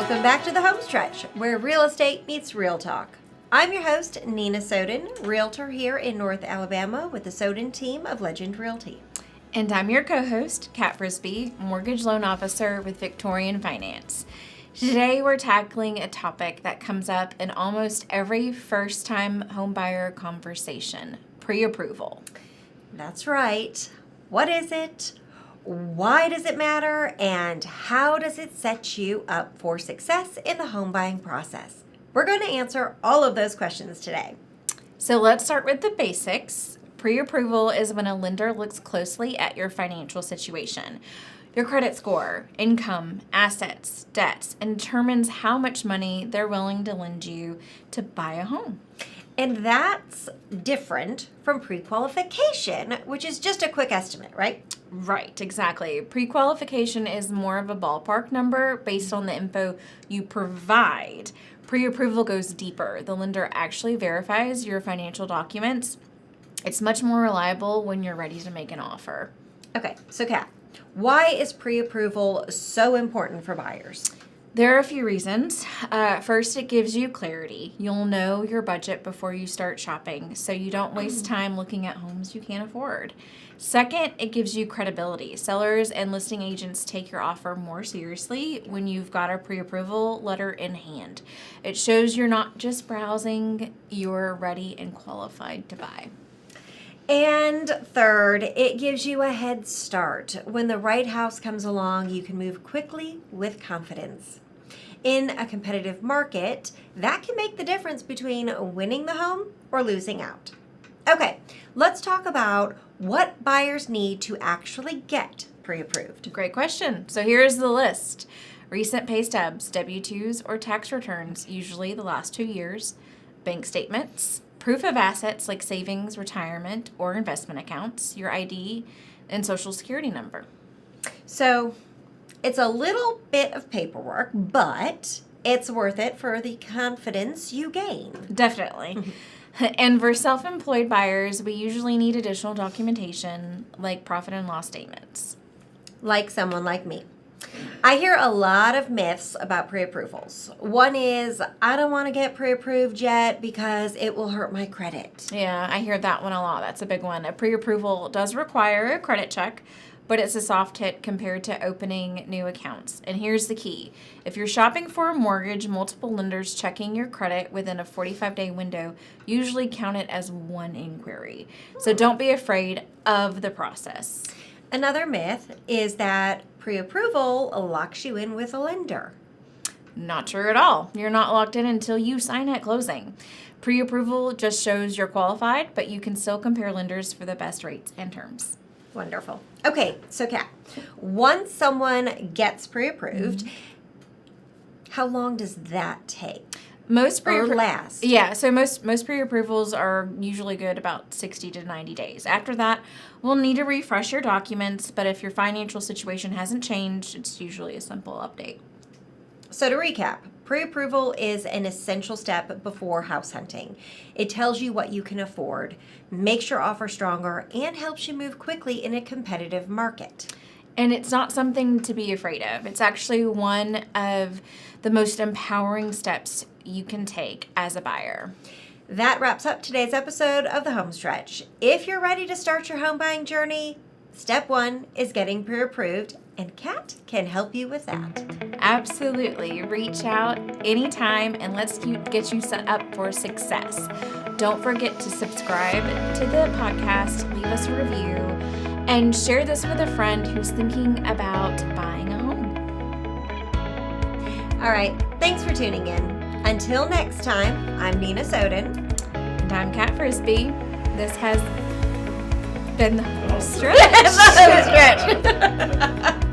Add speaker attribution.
Speaker 1: Welcome back to the Home Stretch, where real estate meets real talk. I'm your host, Nina Soden, realtor here in North Alabama with the Soden team of Legend Realty.
Speaker 2: And I'm your co-host, Kat Frisby, mortgage loan officer with Victorian Finance. Today we're tackling a topic that comes up in almost every first-time homebuyer conversation, pre-approval.
Speaker 1: That's right. What is it? Why does it matter? And how does it set you up for success in the home buying process? We're going to answer all of those questions today.
Speaker 2: So let's start with the basics. Pre-approval is when a lender looks closely at your financial situation, your credit score, income, assets, debts, and determines how much money they're willing to lend you to buy a home.
Speaker 1: And that's different from pre-qualification, which is just a quick estimate, right?
Speaker 2: Right, exactly. Pre-qualification is more of a ballpark number based on the info you provide. Pre-approval goes deeper. The lender actually verifies your financial documents. It's much more reliable when you're ready to make an offer.
Speaker 1: Okay, so Kat, why is pre-approval so important for buyers?
Speaker 2: There are a few reasons. First, it gives you clarity. You'll know your budget before you start shopping, so you don't waste time looking at homes you can't afford. Second, it gives you credibility. Sellers and listing agents take your offer more seriously when you've got a pre-approval letter in hand. It shows you're not just browsing, you're ready and qualified to buy.
Speaker 1: And third, it gives you a head start. When the right house comes along, you can move quickly with confidence. In a competitive market, that can make the difference between winning the home or losing out. Okay, let's talk about what buyers need to actually get pre-approved.
Speaker 2: Great question. So here's the list. Recent pay stubs, W-2s, or tax returns, usually the last 2 years, bank statements, proof of assets like savings, retirement, or investment accounts, your ID, and social security number.
Speaker 1: So it's a little bit of paperwork, but it's worth it for the confidence you gain.
Speaker 2: Definitely. And for self-employed buyers, we usually need additional documentation like profit and loss statements.
Speaker 1: Like someone like me. I hear a lot of myths about pre-approvals. One is, I don't want to get pre-approved yet because it will hurt my credit.
Speaker 2: Yeah, I hear that one a lot. That's a big one. A pre-approval does require a credit check, but it's a soft hit compared to opening new accounts. And here's the key. If you're shopping for a mortgage, multiple lenders checking your credit within a 45-day window usually count it as one inquiry. So don't be afraid of the process.
Speaker 1: Another myth is that pre-approval locks you in with a lender.
Speaker 2: Not true at all. You're not locked in until you sign at closing. Pre-approval just shows you're qualified, but you can still compare lenders for the best rates and terms.
Speaker 1: Wonderful. Okay, so Kat, once someone gets pre-approved, how long does that take?
Speaker 2: Most
Speaker 1: last?
Speaker 2: Yeah, so most pre-approvals are usually good about 60 to 90 days. After that, we'll need to refresh your documents, but if your financial situation hasn't changed, it's usually a simple update.
Speaker 1: So to recap, pre-approval is an essential step before house hunting. It tells you what you can afford, makes your offer stronger, and helps you move quickly in a competitive market.
Speaker 2: And it's not something to be afraid of. It's actually one of the most empowering steps you can take as a buyer.
Speaker 1: That wraps up today's episode of the Home Stretch. If you're ready to start your home buying journey, step 1 is getting pre-approved, and Kat can help you with that.
Speaker 2: Absolutely. Reach out anytime and let's get you set up for success. Don't forget to subscribe to the podcast, leave us a review, and share this with a friend who's thinking about buying a home.
Speaker 1: All right, thanks for tuning in. Until next time, I'm Nina Soden.
Speaker 2: And I'm Kat Frisby. This has been the Home Stretch.
Speaker 1: The Home Stretch.